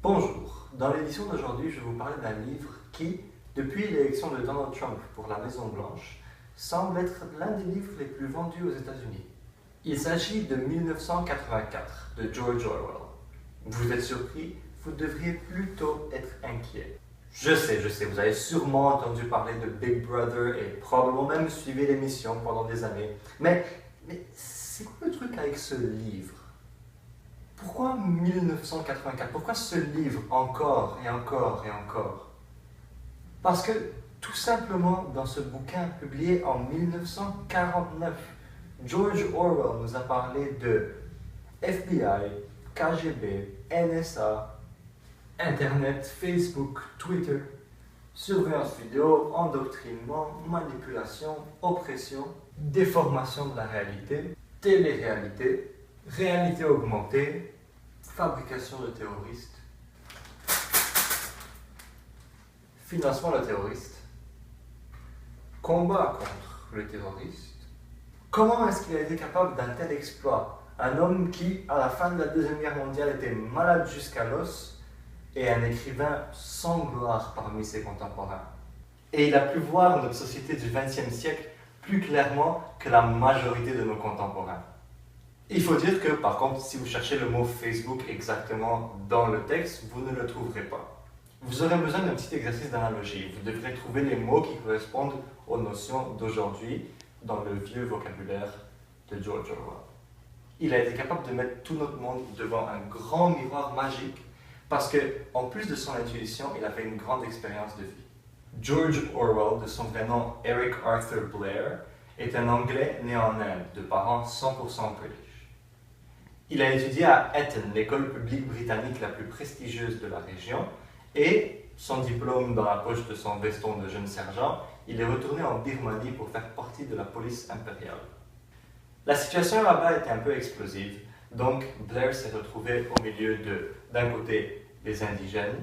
Bonjour, dans l'édition d'aujourd'hui, je vais vous parler d'un livre qui, depuis l'élection de Donald Trump pour la Maison Blanche, semble être l'un des livres les plus vendus aux États-Unis. Il s'agit de 1984 de George Orwell. Vous êtes surpris? Vous devriez plutôt être inquiet. Je sais, vous avez sûrement entendu parler de Big Brother et probablement même suivi l'émission pendant des années. Mais c'est quoi le truc avec ce livre? Pourquoi 1984? Pourquoi ce livre encore et encore et encore? Parce que tout simplement dans ce bouquin publié en 1949, George Orwell nous a parlé de FBI, KGB, NSA, Internet, Facebook, Twitter, surveillance vidéo, endoctrinement, manipulation, oppression, déformation de la réalité, télé-réalité, réalité augmentée, fabrication de terroristes, financement de terroristes, combat contre le terroriste. Comment est-ce qu'il a été capable d'un tel exploit? Un homme qui, à la fin de la Deuxième Guerre mondiale, était malade jusqu'à l'os et un écrivain sans gloire parmi ses contemporains. Et il a pu voir notre société du XXe siècle plus clairement que la majorité de nos contemporains. Il faut dire que, par contre, si vous cherchez le mot Facebook exactement dans le texte, vous ne le trouverez pas. Vous aurez besoin d'un petit exercice d'analogie. Vous devrez trouver les mots qui correspondent aux notions d'aujourd'hui dans le vieux vocabulaire de George Orwell. Il a été capable de mettre tout notre monde devant un grand miroir magique parce que, en plus de son intuition, il avait une grande expérience de vie. George Orwell, de son vrai nom Eric Arthur Blair, est un Anglais né en Inde, de parents 100% british. Il a étudié à Eton, l'école publique britannique la plus prestigieuse de la région, et, son diplôme dans la poche de son veston de jeune sergent, il est retourné en Birmanie pour faire partie de la police impériale. La situation là-bas était un peu explosive, donc Blair s'est retrouvé au milieu d'un côté des indigènes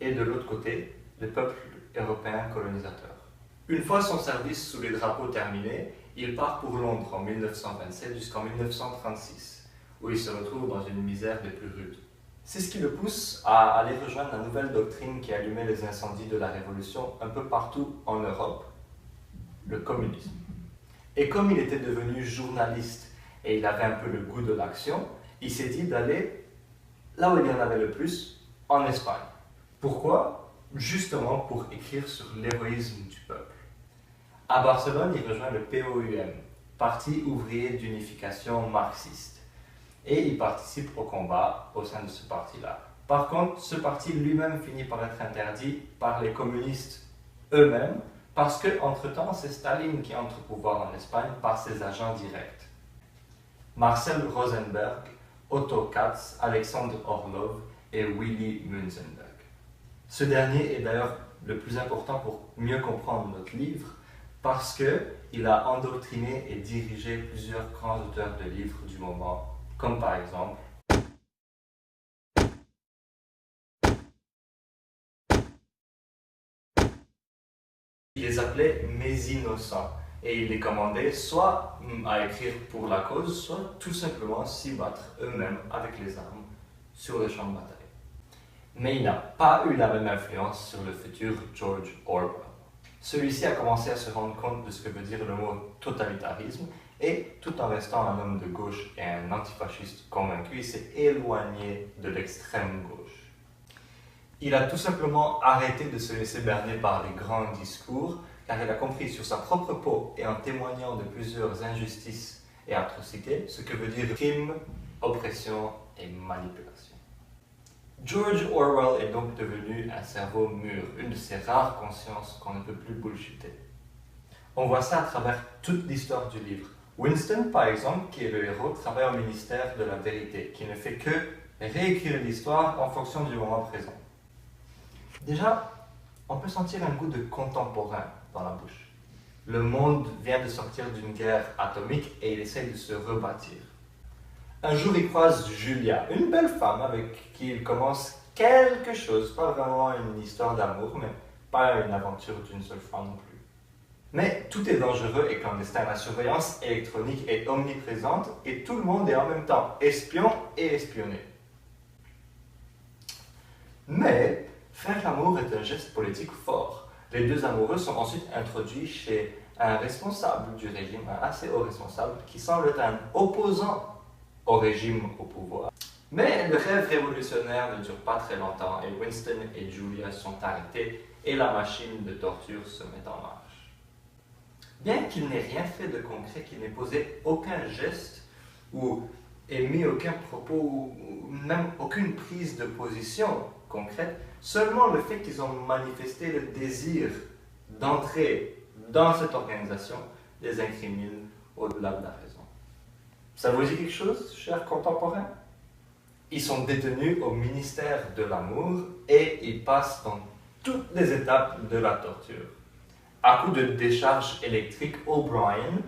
et de l'autre côté des peuples européens colonisateurs. Une fois son service sous les drapeaux terminé, il part pour Londres en 1927 jusqu'en 1936, où il se retrouve dans une misère des plus rudes. C'est ce qui le pousse à aller rejoindre la nouvelle doctrine qui allumait les incendies de la Révolution un peu partout en Europe, le communisme. Et comme il était devenu journaliste et il avait un peu le goût de l'action, il s'est dit d'aller là où il y en avait le plus, en Espagne. Pourquoi? Justement pour écrire sur l'héroïsme du peuple. À Barcelone, il rejoint le POUM, Parti ouvrier d'unification marxiste, et il participe au combat au sein de ce parti-là. Par contre, ce parti lui-même finit par être interdit par les communistes eux-mêmes, parce que, entre-temps, c'est Staline qui entre au pouvoir en Espagne par ses agents directs. Marcel Rosenberg, Otto Katz, Alexandre Orlov et Willy Münzenberg. Ce dernier est d'ailleurs le plus important pour mieux comprendre notre livre, parce qu'il a endoctriné et dirigé plusieurs grands auteurs de livres du moment, comme par exemple il les appelait mes innocents et il les commandait soit à écrire pour la cause, soit tout simplement s'y battre eux-mêmes avec les armes sur le champ de bataille. Mais il n'a pas eu la même influence sur le futur George Orwell. Celui-ci a commencé à se rendre compte de ce que veut dire le mot totalitarisme et, tout en restant un homme de gauche et un antifasciste convaincu, il s'est éloigné de l'extrême gauche. Il a tout simplement arrêté de se laisser berner par les grands discours, car il a compris sur sa propre peau et en témoignant de plusieurs injustices et atrocités ce que veut dire crime, oppression et manipulation. George Orwell est donc devenu un cerveau mûr, une de ces rares consciences qu'on ne peut plus bullshitter. On voit ça à travers toute l'histoire du livre. Winston, par exemple, qui est le héros, travaille au ministère de la Vérité, qui ne fait que réécrire l'histoire en fonction du moment présent. Déjà, on peut sentir un goût de contemporain dans la bouche. Le monde vient de sortir d'une guerre atomique et il essaye de se rebâtir. Un jour, il croise Julia, une belle femme avec qui il commence quelque chose, pas vraiment une histoire d'amour, mais pas une aventure d'une seule fois non plus. Mais tout est dangereux et clandestin. La surveillance électronique est omniprésente et tout le monde est en même temps espion et espionné. Mais faire l'amour est un geste politique fort. Les deux amoureux sont ensuite introduits chez un responsable du régime, un assez haut responsable, qui semble être un opposant au régime au pouvoir. Mais le rêve révolutionnaire ne dure pas très longtemps et Winston et Julia sont arrêtés et la machine de torture se met en marche. Bien qu'il n'ait rien fait de concret, qu'il n'ait posé aucun geste ou émis aucun propos ou même aucune prise de position concrète, seulement le fait qu'ils ont manifesté le désir d'entrer dans cette organisation les incrimine au-delà de la raison. Ça vous dit quelque chose, chers contemporains? Ils sont détenus au ministère de l'amour et ils passent dans toutes les étapes de la torture. À coup de décharge électrique, O'Brien,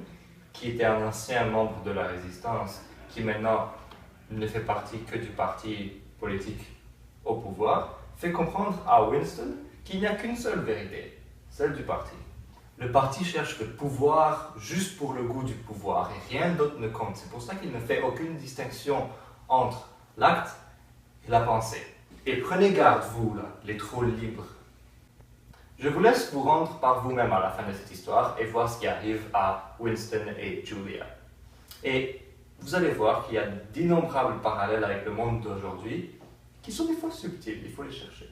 qui était un ancien membre de la résistance, qui maintenant ne fait partie que du parti politique au pouvoir, fait comprendre à Winston qu'il n'y a qu'une seule vérité, celle du parti. Le parti cherche le pouvoir juste pour le goût du pouvoir et rien d'autre ne compte. C'est pour ça qu'il ne fait aucune distinction entre l'acte et la pensée. Et prenez garde, vous, là, les trolls libres. Je vous laisse vous rendre par vous-même à la fin de cette histoire et voir ce qui arrive à Winston et Julia. Et vous allez voir qu'il y a d'innombrables parallèles avec le monde d'aujourd'hui qui sont des fois subtils, il faut les chercher.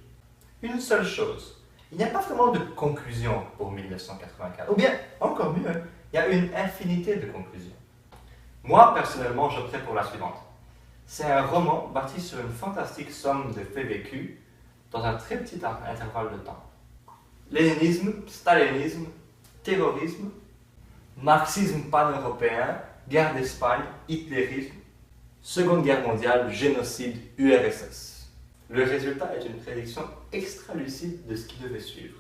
Une seule chose, il n'y a pas vraiment de conclusion pour 1984. Ou bien, encore mieux, il y a une infinité de conclusions. Moi, personnellement, j'opterais pour la suivante. C'est un roman bâti sur une fantastique somme de faits vécus dans un très petit intervalle de temps. Léninisme, stalinisme, terrorisme, marxisme pan-européen, guerre d'Espagne, hitlérisme, Seconde Guerre mondiale, génocide, URSS. Le résultat est une prédiction extra-lucide de ce qui devait suivre.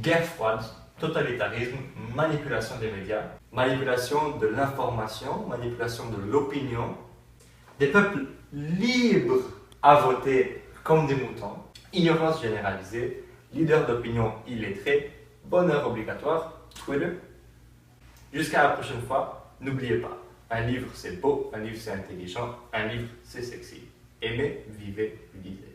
Guerre froide, totalitarisme, manipulation des médias, manipulation de l'information, manipulation de l'opinion, des peuples libres à voter comme des moutons, ignorance généralisée, leader d'opinion illettré, bonheur obligatoire, Twitter. Jusqu'à la prochaine fois, n'oubliez pas, un livre c'est beau, un livre c'est intelligent, un livre c'est sexy. Aimez, vivez, lisez.